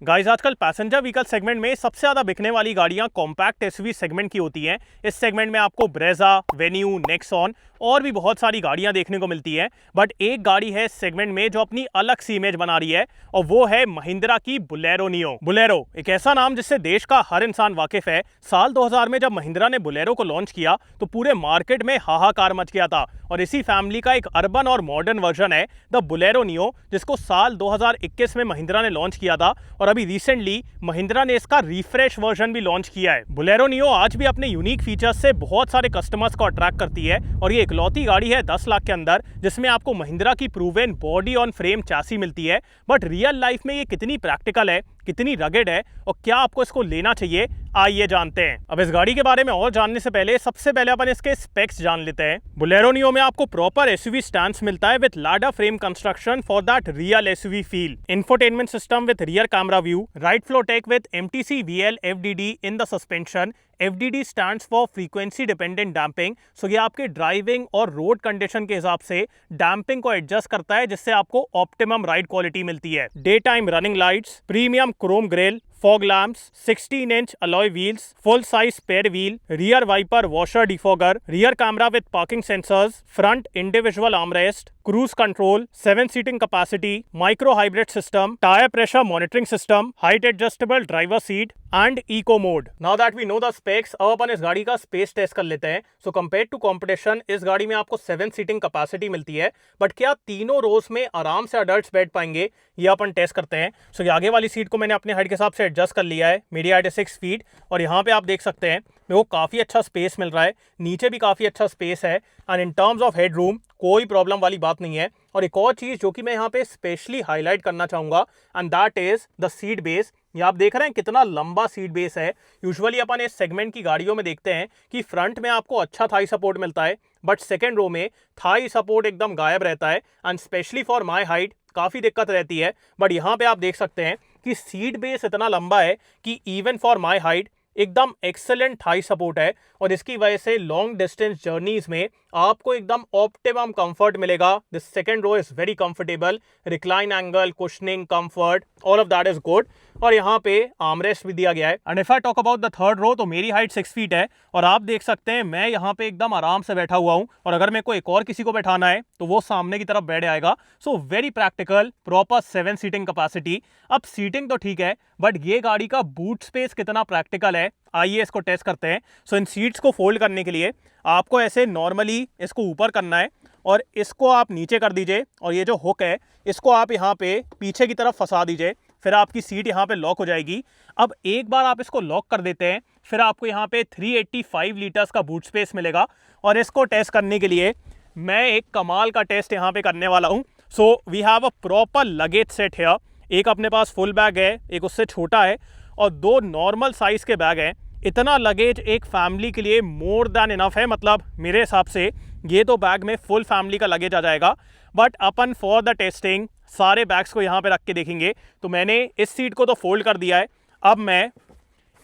Guys आजकल passenger vehicle segment में सबसे ज्यादा बिकने वाली गाड़ियां कॉम्पैक्ट एसयूवी सेगमेंट की होती हैं। इस सेगमेंट में आपको ब्रेजा, वेन्यू, नेक्सॉन और भी बहुत सारी गाड़ियां देखने को मिलती हैं। बट एक गाड़ी है इस सेगमेंट में जो अपनी अलग सी इमेज बना रही है और वो है महिंद्रा की बुलेरो नियो। बुलेरो एक ऐसा नाम जिससे देश का हर इंसान वाकिफ है। साल 2000 में जब महिंद्रा ने बुलेरो को लॉन्च किया तो पूरे मार्केट में हाहाकार मच गया था और इसी फैमिली का एक अर्बन और मॉडर्न वर्जन है द बुलेरो नियो, जिसको साल 2021 में महिंद्रा ने लॉन्च किया था और अभी रिसेंटली महिंद्रा ने इसका रिफ्रेश वर्जन भी लॉन्च किया है। बुलेरो नियो आज भी अपने यूनिक फीचर्स से बहुत सारे कस्टमर्स को अट्रैक्ट करती है और ये इकलौती गाड़ी है 10 लाख के अंदर जिसमें आपको महिंद्रा की proven body on frame chassis मिलती है। बट रियल लाइफ में ये कितनी प्रैक्टिकल है, कितनी रगेड है और क्या आपको इसको लेना चाहिए, आइए जानते हैं। अब इस गाड़ी के बारे में और जानने से पहले सबसे पहले अपन इसके स्पेक्स जान लेते हैं। बुलेरो नियो में आपको प्रॉपर एसयूवी स्टैंड्स मिलता है with ladder frame construction for that real SUV feel, infotainment system with rear camera view, ride flow tech with MTC VL FDD in the suspension. FDD stands for frequency dependent damping, so ये आपके driving और road condition के हिसाब से damping को adjust करता है जिससे आपको ऑप्टिमम राइड क्वालिटी मिलती है। Day time running lights, premium Chrome grill, fog lamps, 16-inch alloy wheels, full-size spare wheel, rear wiper washer defogger, rear camera with parking sensors, front individual armrest, cruise control, 7 seating capacity, micro hybrid system, tire pressure monitoring system, height adjustable driver seat and eco mode. Now that we know the specs, अब अपन इस गाड़ी का space test कर लेते हैं। So compare to competition इस गाड़ी में आपको 7 सीटिंग कैपेसिटी मिलती है, बट क्या तीनों रोज में आराम से अडल्ट्स बैठ पाएंगे, ये अपन टेस्ट करते हैं। सो ये आगे वाली सीट को मैंने अपने हाइट के हिसाब से एडजस्ट कर लिया है। मेरी हाइट है 6 फीट और यहाँ पे आप देख सकते हैं मेरे को काफ़ी अच्छा स्पेस मिल रहा है, नीचे भी काफ़ी अच्छा स्पेस है and in terms of head room कोई प्रॉब्लम वाली बात नहीं है। और एक और चीज़ जो कि मैं यहाँ पे स्पेशली हाईलाइट करना चाहूँगा and that is the seat base. ये आप देख रहे हैं कितना लंबा सीट बेस है। यूजुअली अपन इस सेगमेंट की गाड़ियों में देखते हैं कि फ्रंट में आपको अच्छा थाई सपोर्ट मिलता है बट सेकेंड रो में थाई सपोर्ट एकदम गायब रहता है and specially for my height काफ़ी दिक्कत रहती है। बट यहाँ पे आप देख सकते हैं कि सीट बेस इतना लंबा है कि इवन फॉर माई हाइट एकदम एक्सेलेंट थाई सपोर्ट है और इसकी वजह से लॉन्ग डिस्टेंस जर्नीज में आपको एकदम ऑप्टिमम कंफर्ट मिलेगा। This second row is very comfortable, recline angle, cushioning, comfort, all of that is good. और यहाँ पे आर्मरेस्ट भी दिया गया है। And if I talk about the third row तो मेरी हाइट 6 फीट है और आप देख सकते हैं मैं यहाँ पे एकदम आराम से बैठा हुआ हूँ और अगर मेरे को एक और किसी को बैठाना है तो वो सामने की तरफ बैठ जाएगा। So very practical, proper 7 seating capacity. अब सीटिंग तो ठीक है बट ये गाड़ी का बूट स्पेस कितना प्रैक्टिकल है, आइए इसको टेस्ट करते हैं। सो इन सीट्स को फोल्ड करने के लिए आपको ऐसे नॉर्मली इसको ऊपर करना है और इसको आप नीचे कर दीजिए और ये जो हुक है इसको आप यहाँ पे पीछे की तरफ फंसा दीजिए, फिर आपकी सीट यहाँ पे लॉक हो जाएगी। अब एक बार आप इसको लॉक कर देते हैं फिर आपको यहाँ पे 385 लीटर्स का बूट स्पेस मिलेगा और इसको टेस्ट करने के लिए मैं एक कमाल का टेस्ट यहाँ पे करने वाला हूँ। So we have a proper luggage set है। एक अपने पास फुल बैग है, एक उससे छोटा है और 2 नॉर्मल साइज के बैग हैं। इतना लगेज एक फैमिली के लिए मोर देन इनफ है, मतलब मेरे हिसाब से ये तो बैग में फुल फैमिली का लगेज आ जाएगा। But upon for the testing सारे बैग्स को यहाँ पे रख के देखेंगे। तो मैंने इस सीट को तो फोल्ड कर दिया है, अब मैं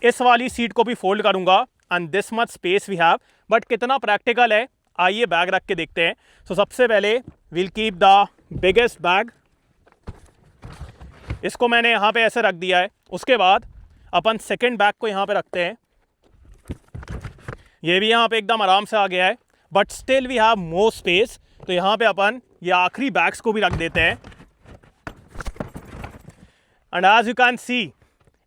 इस वाली सीट को भी फोल्ड करूँगा and this much space we have. But कितना प्रैक्टिकल है, आइए बैग रख के देखते हैं। सो सबसे पहले will keep the biggest bag, इसको मैंने यहाँ पे ऐसे रख दिया है। उसके बाद अपन सेकेंड बैग को यहाँ पे रखते हैं, ये भी यहाँ पे एकदम आराम से आ गया है but still we have more space. तो यहाँ पे अपन ये आखिरी बैग्स को भी रख देते हैं and as you can see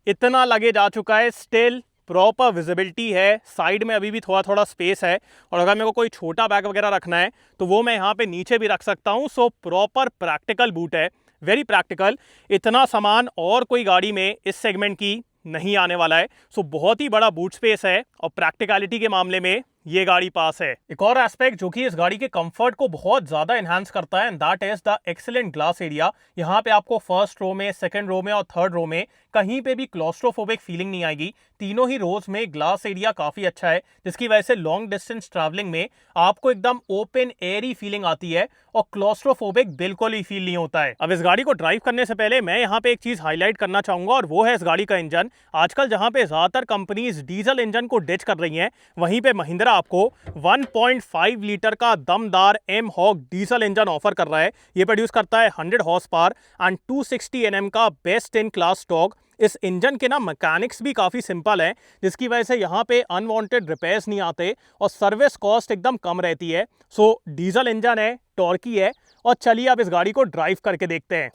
इतना लगेज आ चुका है, स्टिल प्रॉपर विजिबिलिटी है। साइड में अभी भी थोड़ा थोड़ा स्पेस है और अगर मेरे को कोई छोटा बैग वगैरह रखना है तो वो मैं यहाँ पे नीचे भी रख सकता हूँ। सो प्रॉपर प्रैक्टिकल बूट है, वेरी प्रैक्टिकल। इतना सामान और कोई गाड़ी में इस सेगमेंट की नहीं आने वाला है। सो बहुत ही बड़ा बूट स्पेस है और प्रैक्टिकलिटी के मामले में ये गाड़ी पास है। एक और एस्पेक्ट जो कि इस गाड़ी के कंफर्ट को बहुत ज्यादा एनहांस करता है and that is the excellent glass area. यहाँ पे आपको फर्स्ट रो में, सेकंड रो में और थर्ड रो में कहीं पे भी क्लॉस्ट्रोफोबिक फीलिंग नहीं आएगी। तीनों ही रोज में ग्लास एरिया काफी अच्छा है जिसकी वजह से लॉन्ग डिस्टेंस ट्रैवलिंग में आपको एकदम ओपन एयरी फीलिंग आती है और क्लॉस्ट्रोफोबिक बिल्कुल ही फील नहीं होता है। अब इस गाड़ी को ड्राइव करने से पहले मैं यहाँ पे एक चीज हाईलाइट करना चाहूंगा और वो है इस गाड़ी का इंजन। आजकल जहां पे ज्यादातर कंपनीज डीजल इंजन को डिच कर रही हैं, वहीं पे महिंद्रा आपको 1.5 लीटर का दमदार M-Hawk डीजल इंजन ऑफर कर रहा है। ये प्रोड्यूस करता है 100 हॉर्स पावर एंड 260 Nm का बेस्ट इन क्लास टॉर्क। इस इंजन के ना मैकेनिक्स भी काफ़ी सिंपल है, जिसकी वजह से यहाँ पे अनवांटेड रिपेयर्स नहीं आते और सर्विस कॉस्ट एकदम कम रहती है। सो डीजल इंजन है, टॉर्की है, और चलिए आप इस गाड़ी को ड्राइव करके देखते हैं।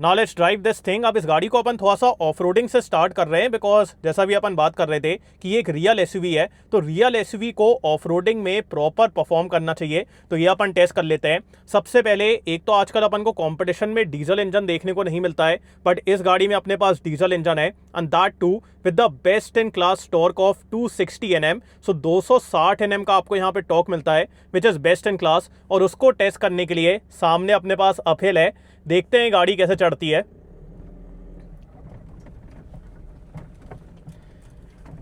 Now let's drive this thing. अब इस गाड़ी को अपन थोड़ा सा ऑफ रोडिंग से स्टार्ट कर रहे हैं, बिकॉज जैसा भी अपन बात कर रहे थे कि ये एक रियल एसयूवी है, तो रियल एसयूवी को ऑफ रोडिंग में प्रॉपर परफॉर्म करना चाहिए। तो ये अपन टेस्ट कर लेते हैं। सबसे पहले एक तो आजकल अपन को कंपटीशन में डीजल इंजन देखने को नहीं मिलता है, बट इस गाड़ी में अपने पास डीजल इंजन है, and that too with the best in class torque of 260 Nm। So 260 Nm का आपको यहाँ पे टॉर्क मिलता है, which is best in class. और उसको टेस्ट करने के लिए सामने अपने पास अपहिल है, देखते हैं गाड़ी कैसे चढ़ती है।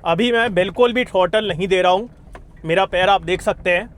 अभी मैं बिल्कुल भी थ्रॉटल नहीं दे रहा हूं, मेरा पैर आप देख सकते हैं।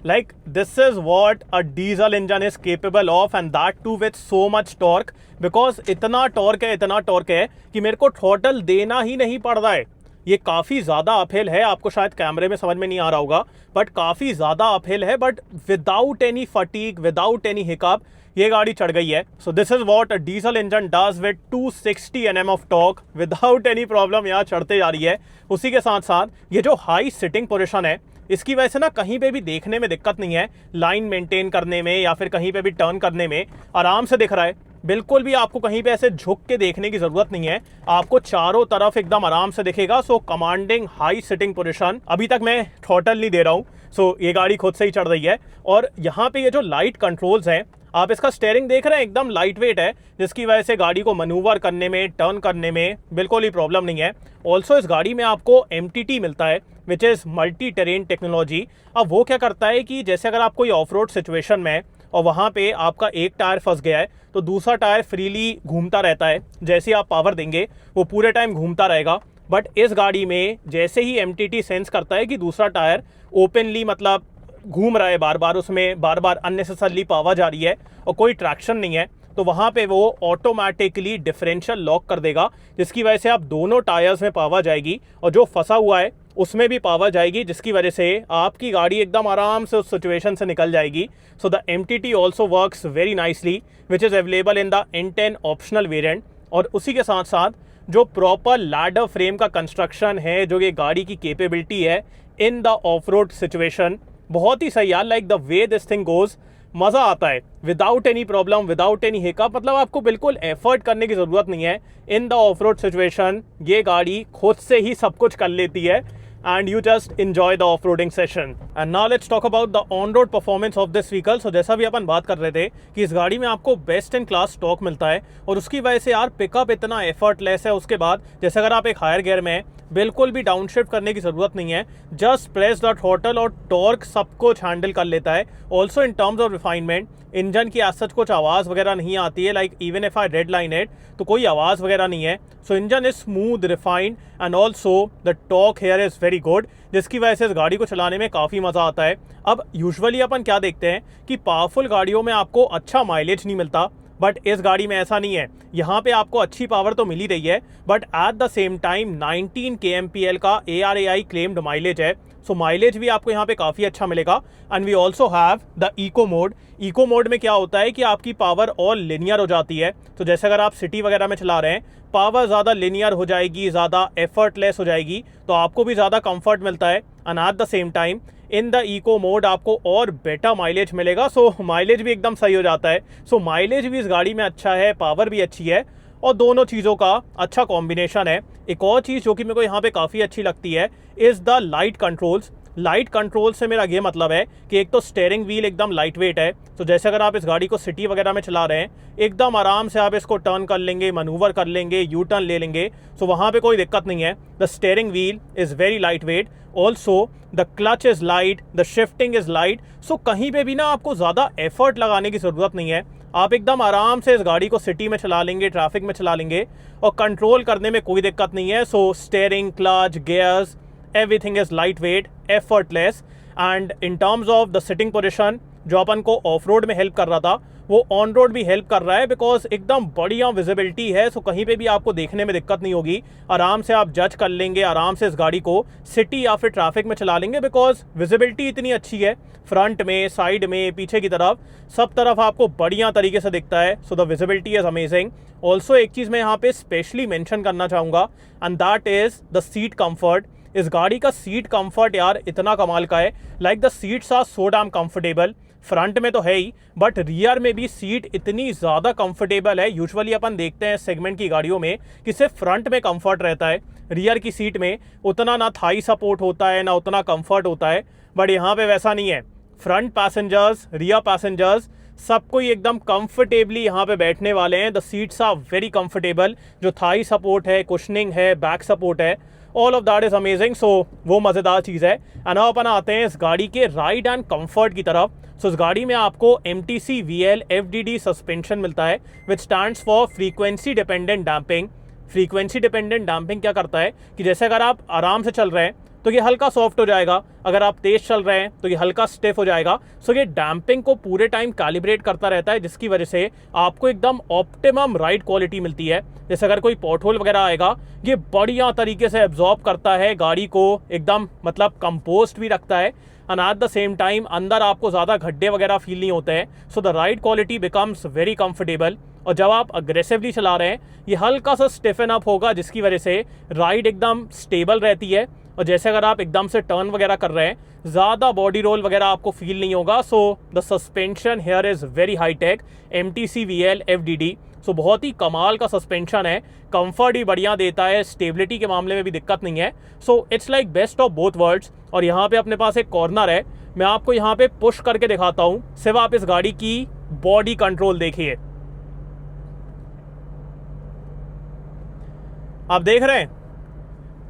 Like this is what a diesel engine is capable of, and that too with so much torque, because इतना टॉर्क है कि मेरे को थ्रॉटल देना ही नहीं पड़ रहा है। ये काफ़ी ज़्यादा अपहिल है, आपको शायद कैमरे में समझ में नहीं आ रहा होगा, बट काफ़ी ज़्यादा अपहिल है, but without any fatigue, without any hiccup ये गाड़ी चढ़ गई है। So this is what a diesel engine does with 260 Nm of torque without any problem, यहाँ चढ़ते जा रही है। उसी के साथ साथ ये जो हाई सिटिंग पोजीशन है, इसकी वजह से ना कहीं पे भी देखने में दिक्कत नहीं है, लाइन मेंटेन करने में या फिर कहीं पे भी टर्न करने में आराम से दिख रहा है। बिल्कुल भी आपको कहीं पे ऐसे झुक के देखने की जरूरत नहीं है, आपको चारों तरफ एकदम आराम से दिखेगा। सो कमांडिंग हाई सिटिंग पोजीशन। अभी तक मैं थ्रॉटल नहीं दे रहा हूँ, सो ये गाड़ी खुद से ही चढ़ रही है। और यहाँ पे ये जो लाइट कंट्रोल्स हैं, आप इसका स्टेयरिंग देख रहे हैं, एकदम लाइट वेट है, जिसकी वजह से गाड़ी को मनूवर करने में, टर्न करने में बिल्कुल ही प्रॉब्लम नहीं है। ऑल्सो इस गाड़ी में आपको MTT मिलता है, which is multi terrain technology. अब वो क्या करता है कि जैसे अगर आप कोई ऑफ रोड सिचुएशन में है और वहाँ पे आपका एक टायर फंस गया है, तो दूसरा टायर फ्रीली घूमता रहता है। जैसे ही आप पावर देंगे वो पूरे टाइम घूमता रहेगा। बट इस गाड़ी में जैसे ही MTT सेंस करता है कि दूसरा टायर ओपनली मतलब घूम रहा है, बार बार उसमें बार बार अननेसेसरली पावर जा रही है और कोई ट्रैक्शन नहीं है, तो वहाँ पे वो ऑटोमेटिकली डिफरेंशियल लॉक कर देगा, जिसकी वजह से आप दोनों टायर्स में पावर जाएगी और जो फंसा हुआ है उसमें भी पावर जाएगी, जिसकी वजह से आपकी गाड़ी एकदम आराम से उस सिचुएशन से निकल जाएगी। So the MTT also works very nicely, which is available in the N10 optional variant. और उसी के साथ साथ जो प्रॉपर लैडर फ्रेम का कंस्ट्रक्शन है, जो ये गाड़ी की कैपेबिलिटी है in the of road situation, बहुत ही सही यार। Like the way this thing goes, मज़ा आता है without any problem, without any hiccup. मतलब आपको बिल्कुल एफर्ट करने की ज़रूरत नहीं है in the of road situation. ये गाड़ी खुद से ही सब कुछ कर लेती है, and you just enjoy the off-roading session. And now let's talk about the on-road performance of this vehicle. So जैसा भी अपन बात कर रहे थे कि इस गाड़ी में आपको बेस्ट इन क्लास टॉर्क मिलता है, और उसकी वजह से यार पिकअप इतना एफर्टलेस है। उसके बाद जैसे अगर आप एक हायर गियर में हैं, बिल्कुल भी डाउनशिफ्ट करने की ज़रूरत नहीं है, जस्ट प्रेस द थ्रॉटल और टॉर्क सब कुछ हैंडल कर लेता है। Also in terms of refinement, engine की आज सच कुछ आवाज़ वगैरह नहीं आती है। Like even if I read line it, तो कोई आवाज़ वगैरह नहीं है। सो engine is smooth, refined, and also the torque here is very good, जिसकी वजह से इस गाड़ी को चलाने में काफ़ी मज़ा आता है। अब यूजुअली अपन क्या देखते हैं कि पावरफुल गाड़ियों में आपको अच्छा माइलेज नहीं मिलता, बट इस गाड़ी में ऐसा नहीं है। यहाँ पे आपको अच्छी पावर तो मिल ही रही है, but at the same time 19 kmpl का ARAI क्लेम्ड माइलेज है। सो माइलेज भी आपको यहाँ पे काफ़ी अच्छा मिलेगा। And we also have the eco mode. Eco mode में क्या होता है कि आपकी पावर और लिनियर हो जाती है। तो जैसे अगर आप सिटी वगैरह में चला रहे हैं, पावर ज़्यादा लिनियर हो जाएगी, ज़्यादा एफर्टलेस हो जाएगी, तो आपको भी ज़्यादा कंफर्ट मिलता है। And at the same time in the eco mode आपको और बेटर माइलेज मिलेगा। सो माइलेज भी एकदम सही हो जाता है। सो माइलेज भी इस गाड़ी में अच्छा है, पावर भी अच्छी है, और दोनों चीज़ों का अच्छा कॉम्बिनेशन है। एक और चीज़ जो कि मेरे को यहाँ पे काफ़ी अच्छी लगती है is the light controls. Light control से मेरा ये मतलब है कि एक तो स्टेयरिंग व्हील एकदम लाइट वेट है, तो जैसे अगर आप इस गाड़ी को सिटी वगैरह में चला रहे हैं, एकदम आराम से आप इसको टर्न कर लेंगे, मनूवर कर लेंगे, यू टर्न ले लेंगे, सो वहाँ पे कोई दिक्कत नहीं है। The steering wheel is very light weight, also the clutch is light, the shifting is light. So कहीं पे भी ना आपको ज़्यादा एफर्ट लगाने की ज़रूरत नहीं है, आप एकदम आराम से इस गाड़ी को सिटी में चला लेंगे, ट्रैफिक में चला लेंगे, और कंट्रोल करने में कोई दिक्कत नहीं है। So steering, clutch, gears, everything is lightweight, effortless, and in terms of the sitting position, जो अपन को ऑफ रोड में हेल्प कर रहा था वो ऑन रोड भी हेल्प कर रहा है, बिकॉज एकदम बढ़िया विजिबिलिटी है। सो कहीं पे भी आपको देखने में दिक्कत नहीं होगी, आराम से आप जज कर लेंगे, आराम से इस गाड़ी को सिटी या फिर ट्रैफिक में चला लेंगे, बिकॉज विजिबिलिटी इतनी अच्छी है। फ्रंट में, साइड में, पीछे की तरफ, सब तरफ आपको बढ़िया तरीके से दिखता है। So the visibility is amazing. Also एक चीज़ मैं यहाँ पे स्पेशली मेंशन करना चाहूँगा, and that is the seat comfort. इस गाड़ी का सीट कंफर्ट यार इतना कमाल का है, like the seats are so damn comfortable. Front में तो है ही, बट रियर में भी सीट इतनी ज़्यादा कंफर्टेबल है। यूजुअली अपन देखते हैं सेगमेंट की गाड़ियों में कि सिर्फ फ्रंट में कंफर्ट रहता है, रियर की सीट में उतना ना थाई सपोर्ट होता है ना उतना कंफर्ट होता है, बट यहाँ पे वैसा नहीं है। फ्रंट पैसेंजर्स, रियर पैसेंजर्स, सबको ही एकदम कंफर्टेबली यहाँ पे बैठने वाले हैं। The seats are very comfortable. जो थाई सपोर्ट है, कुशनिंग है, बैक सपोर्ट है, all of that is amazing. So वो मज़ेदार चीज़ है। एंड अब अपन आते हैं इस गाड़ी के राइड एंड कंफर्ट की तरफ। सो इस गाड़ी में आपको MTC VL FDD सस्पेंशन मिलता है, विच stands for frequency dependent damping. Frequency dependent damping क्या करता है कि जैसे अगर आप आराम से चल रहे हैं तो ये हल्का सॉफ्ट हो जाएगा, अगर आप तेज़ चल रहे हैं तो ये हल्का स्टिफ हो जाएगा। सो ये डैम्पिंग को पूरे टाइम कैलिब्रेट करता रहता है, जिसकी वजह से आपको एकदम ऑप्टिमम राइड क्वालिटी मिलती है। जैसे अगर कोई पॉटहोल वगैरह आएगा, ये बढ़िया तरीके से एब्जॉर्ब करता है, गाड़ी को एकदम मतलब कंपोस्ट भी रखता है, and at the same time अंदर आपको ज़्यादा गड्ढे वगैरह फील नहीं होते हैं। So the ride quality becomes very comfortable. और जब आप अग्रेसिवली चला रहे हैं, ये हल्का सा स्टिफन अप होगा, जिसकी वजह से राइड एकदम स्टेबल रहती है। और जैसे अगर आप एकदम से टर्न वगैरह कर रहे हैं, ज़्यादा बॉडी रोल वगैरह आपको फील नहीं होगा। So the suspension here is very high tech, MTC VL FDD। सो बहुत ही कमाल का सस्पेंशन है, कंफर्ट भी बढ़िया देता है, स्टेबिलिटी के मामले में भी दिक्कत नहीं है। So it's like best of both worlds. और यहाँ पे अपने पास एक कॉर्नर है, मैं आपको यहाँ पे पुश करके दिखाता हूँ। सिर्फ आप इस गाड़ी की बॉडी कंट्रोल देखिए, आप देख रहे हैं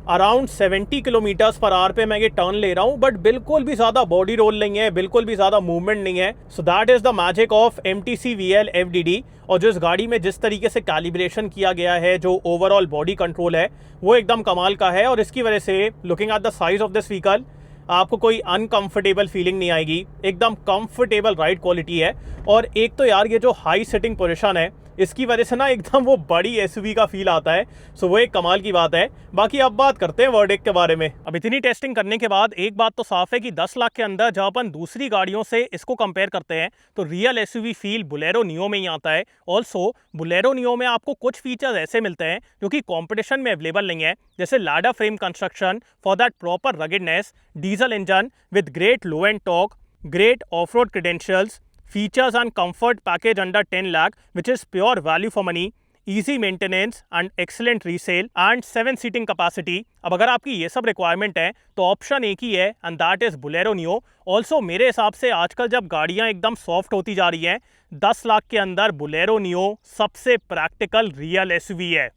अराउंड 70 किलोमीटर्स पर आवर पे मैं ये टर्न ले रहा हूँ, बट बिल्कुल भी ज़्यादा बॉडी रोल नहीं है, बिल्कुल भी ज़्यादा मूवमेंट नहीं है। So that is the magic of MTC VL FDD। और जो इस गाड़ी में जिस तरीके से कैलिब्रेशन किया गया है, जो ओवरऑल बॉडी कंट्रोल है, वो एकदम कमाल का है। और इसकी वजह से looking at the size of this vehicle, आपको कोई अनकंफर्टेबल फीलिंग नहीं आएगी, एकदम कंफर्टेबल राइड क्वालिटी है। और एक तो यार ये जो हाई सिटिंग पोजीशन है, इसकी वजह से ना एकदम वो बड़ी SUV का फील आता है। सो वो एक कमाल की बात है। बाकी अब बात करते हैं वर्डिक्ट के बारे में। अब इतनी टेस्टिंग करने के बाद एक बात तो साफ है कि 10 लाख के अंदर जब अपन दूसरी गाड़ियों से इसको कंपेयर करते हैं तो real SUV feel Bolero neo में ही आता है। ऑल्सो बोलेरो नियो में आपको कुछ फीचर्स ऐसे मिलते हैं जो कि कॉम्पिटिशन में अवेलेबल नहीं है, जैसे ladder frame construction for that proper ruggedness, diesel engine with great low end torque, great off-road credentials, features and comfort package under 10 lakh, which is pure value for money, easy maintenance and excellent resale and 7 seating capacity। अब अगर आपकी ये सब requirement है तो option एक ही है, and that is Bolero neo. Also मेरे हिसाब से आजकल जब गाड़ियां एकदम सॉफ्ट होती जा रही हैं, 10 लाख के अंदर बोलेरो नियो सबसे प्रैक्टिकल रियल SUV है।